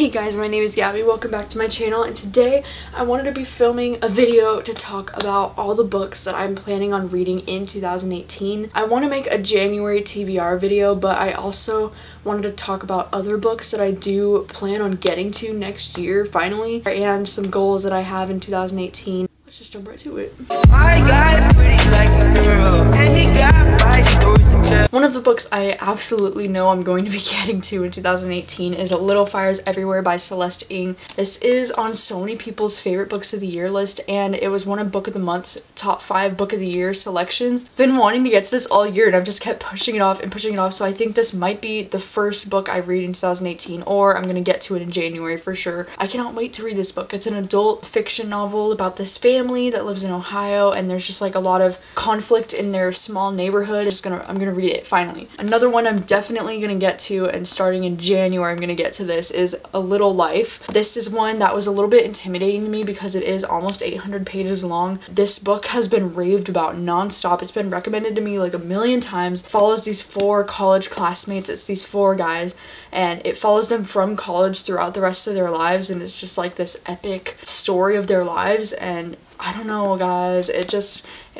Hey guys, my name is Gabby, welcome back to my channel, and today I wanted to be filming a video to talk about all the books that I'm planning on reading in 2018. I want to make a January TBR video, but I also wanted to talk about other books that I do plan on getting to next year, finally, and some goals that I have in 2018. Let's just jump right to it. I got pretty like a girl, and he got 5 stories to tell. One of the books I absolutely know I'm going to be getting to in 2018 is Little Fires Everywhere by Celeste Ng. This is on so many people's favorite books of the year list, and it was one of Book of the Month's top 5 book of the year selections. Been wanting to get to this all year, and I've just kept pushing it off and pushing it off, so I think this might be the first book I read in 2018, or I'm gonna get to it in January for sure. I cannot wait to read this book. It's an adult fiction novel about this family that lives in Ohio, and there's just like a lot of conflict in their small neighborhood. I'm gonna read it finally. Another one I'm definitely gonna get to, and starting in January I'm gonna get to this, is A Little Life. This is one that was a little bit intimidating to me because it is almost 800 pages long. This book has been raved about non-stop. It's been recommended to me like a million times. It follows these 4 college classmates. It's these 4 guys, and it follows them from college throughout the rest of their lives, and it's just like this epic story of their lives. And I don't know, guys, it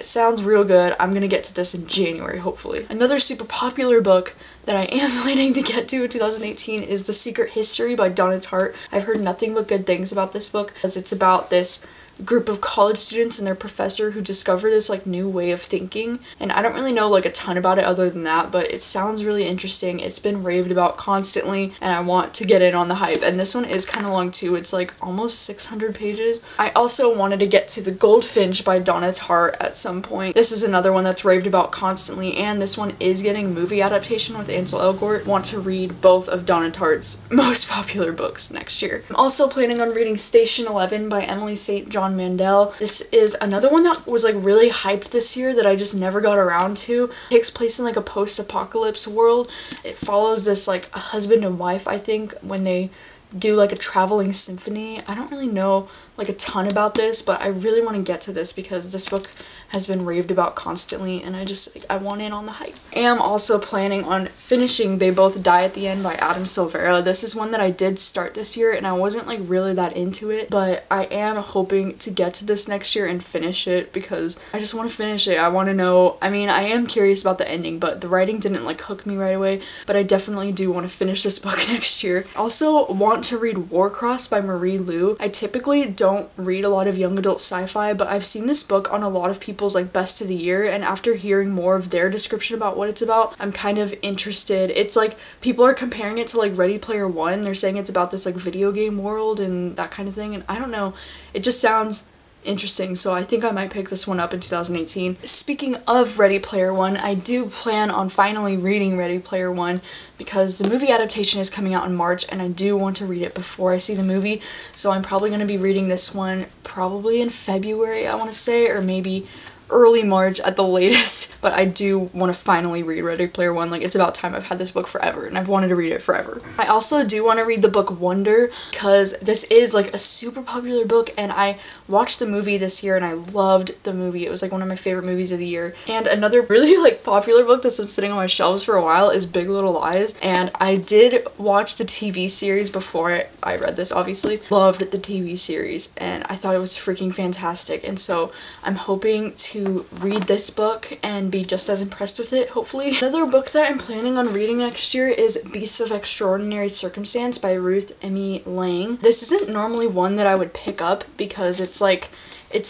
sounds real good. I'm gonna get to this in January, hopefully. Another super popular book that I am planning to get to in 2018 is The Secret History by Donna Tartt. I've heard nothing but good things about this book, because it's about this group of college students and their professor who discover this like new way of thinking, and I don't really know like a ton about it other than that, but it sounds really interesting. It's been raved about constantly, and I want to get in on the hype. And this one is kind of long too. It's like almost 600 pages. I also wanted to get to The Goldfinch by Donna Tartt at some point. This is another one that's raved about constantly, and this one is getting a movie adaptation with Ansel Elgort. Want to read both of Donna Tartt's most popular books next year. I'm also planning on reading Station 11 by Emily St. John Mandel. This is another one that was like really hyped this year that I just never got around to. It takes place in like a post-apocalypse world. It follows this like a husband and wife, I think, when they do like a traveling symphony. I don't really know like a ton about this, but I really want to get to this because this book has been raved about constantly, and I want in on the hype. I am also planning on finishing They Both Die at the End by Adam Silvera. This is one that I did start this year, and I wasn't like really that into it, but I am hoping to get to this next year and finish it because I just want to finish it. I want to know, I mean, I am curious about the ending, but the writing didn't like hook me right away, but I definitely do want to finish this book next year. I also want to read Warcross by Marie Lu. I typically don't read a lot of young adult sci-fi, but I've seen this book on a lot of people's like best of the year, and after hearing more of their description about what it's about, I'm kind of interested. It's like people are comparing it to like Ready Player One. They're saying it's about this like video game world and that kind of thing, and I don't know, it just sounds interesting, so I think I might pick this one up in 2018. Speaking of Ready Player One, I do plan on finally reading Ready Player One because the movie adaptation is coming out in March, and I do want to read it before I see the movie, so I'm probably going to be reading this one probably in February, I want to say, or maybe early March at the latest, but I do want to finally read Ready Player One. Like, it's about time. I've had this book forever, and I've wanted to read it forever. I also do want to read the book Wonder, because this is like a super popular book, and I watched the movie this year, and I loved the movie. It was like one of my favorite movies of the year. And another really like popular book that's been sitting on my shelves for a while is Big Little Lies, and I did watch the TV series before I read this, obviously. Loved the TV series, and I thought it was freaking fantastic, and so I'm hoping to read this book and be just as impressed with it, hopefully. Another book that I'm planning on reading next year is Beasts of Extraordinary Circumstance by Ruth M. Lang. This isn't normally one that I would pick up because it's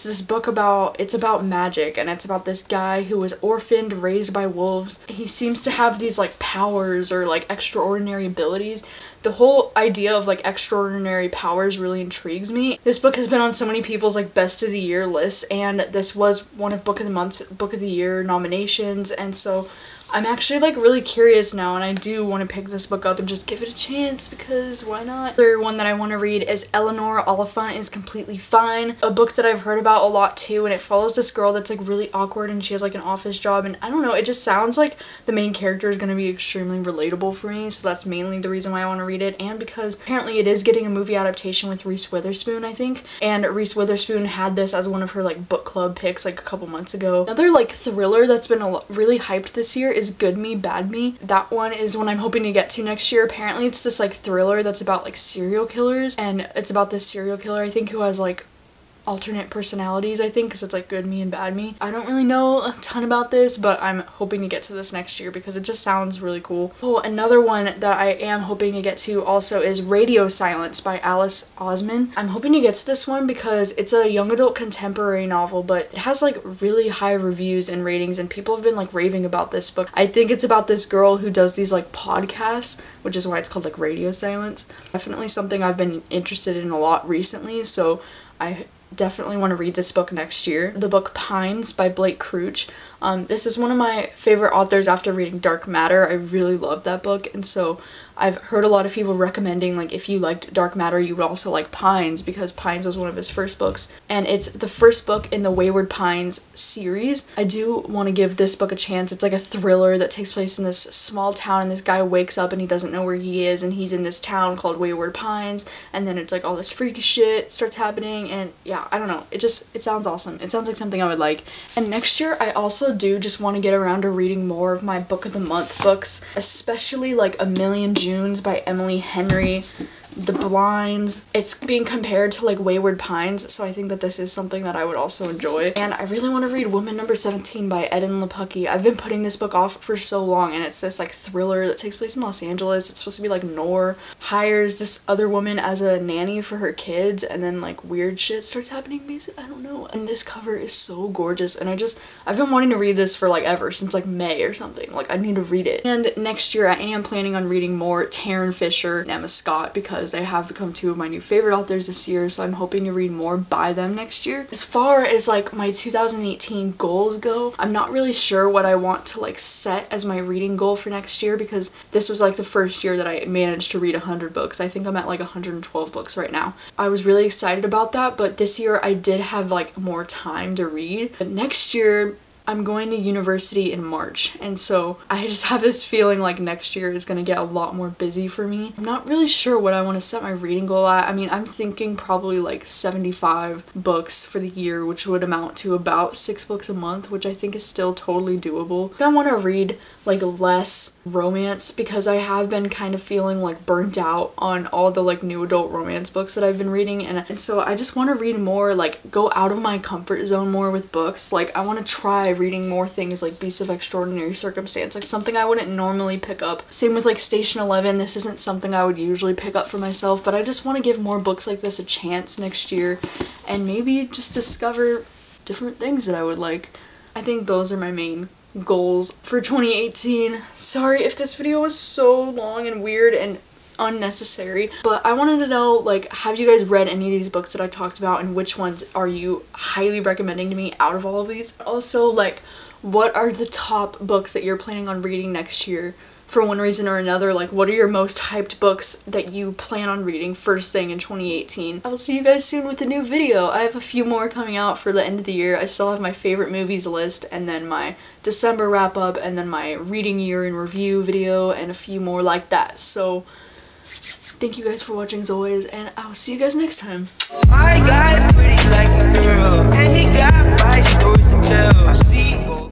this book it's about magic, and it's about this guy who was orphaned, raised by wolves. He seems to have these like powers or like extraordinary abilities. The whole idea of like extraordinary powers really intrigues me. This book has been on so many people's like best of the year lists, and this was one of Book of the Month's Book of the Year nominations, and so I'm actually like really curious now, and I do want to pick this book up and just give it a chance because why not? Another one that I want to read is Eleanor Oliphant is Completely Fine, a book that I've heard about a lot too, and it follows this girl that's like really awkward, and she has like an office job, and I don't know, it just sounds like the main character is going to be extremely relatable for me, so that's mainly the reason why I want to read it, and because apparently it is getting a movie adaptation with Reese Witherspoon, I think, and Reese Witherspoon had this as one of her like book club picks like a couple months ago. Another like thriller that's been really hyped this year is Good Me, Bad Me. That one is one I'm hoping to get to next year. Apparently it's this like thriller that's about like serial killers, and it's about this serial killer, I think, who has like alternate personalities, I think, because it's like Good Me and Bad Me. I don't really know a ton about this, but I'm hoping to get to this next year because it just sounds really cool. Oh, another one that I am hoping to get to also is Radio Silence by Alice Oseman. I'm hoping to get to this one because it's a young adult contemporary novel, but it has like really high reviews and ratings, and people have been like raving about this book. I think it's about this girl who does these like podcasts, which is why it's called like Radio Silence. Definitely something I've been interested in a lot recently, so I definitely want to read this book next year. The book Pines by Blake Crouch. This is one of my favorite authors after reading Dark Matter. I really love that book, and so I've heard a lot of people recommending, like, if you liked Dark Matter, you would also like Pines, because Pines was one of his first books, and it's the first book in the Wayward Pines series. I do want to give this book a chance. It's like a thriller that takes place in this small town, and this guy wakes up and he doesn't know where he is, and he's in this town called Wayward Pines, and then it's like all this freaky shit starts happening, and yeah, I don't know. It sounds awesome. It sounds like something I would like. And next year, I also do just want to get around to reading more of my Book of the Month books, especially like A Million Junes by Emily Henry, The Blinds. It's being compared to like Wayward Pines, so I think that this is something that I would also enjoy. And I really want to read Woman Number 17 by Eden Lepucki. I've been putting this book off for so long, and it's this like thriller that takes place in Los Angeles. It's supposed to be like Noor hires this other woman as a nanny for her kids, and then like weird shit starts happening, basically. I don't know. And this cover is so gorgeous, and I've been wanting to read this for like ever, since like May or something. Like, I need to read it. And next year I am planning on reading more Tarryn Fisher and Emma Scott, because they have become two of my new favorite authors this year, so I'm hoping to read more by them next year. As far as like my 2018 goals go, I'm not really sure what I want to like set as my reading goal for next year, because this was like the first year that I managed to read 100 books. I think I'm at like 112 books right now. I was really excited about that, but this year I did have like more time to read. But next year I'm going to university in March, and so I just have this feeling like next year is going to get a lot more busy for me. I'm not really sure what I want to set my reading goal at. I mean, I'm thinking probably like 75 books for the year, which would amount to about 6 books a month, which I think is still totally doable. I want to read like less romance, because I have been kind of feeling like burnt out on all the like new adult romance books that I've been reading, and so I just want to read more, like go out of my comfort zone more with books. Like, I want to try reading more things like Beasts of Extraordinary Circumstance, like something I wouldn't normally pick up. Same with like Station 11. This isn't something I would usually pick up for myself, but I just want to give more books like this a chance next year, and maybe just discover different things that I would like. I think those are my main goals for 2018. Sorry if this video was so long and weird and unnecessary, but I wanted to know, like, have you guys read any of these books that I talked about, and which ones are you highly recommending to me out of all of these? Also, like, what are the top books that you're planning on reading next year for one reason or another? Like, what are your most hyped books that you plan on reading first thing in 2018? I will see you guys soon with a new video. I have a few more coming out for the end of the year. I still have my favorite movies list, and then my December wrap up, and then my reading year in review video, and a few more like that. So thank you guys for watching as always, and I'll see you guys next time. I got pretty like a girl, and he got 5 stories to tell.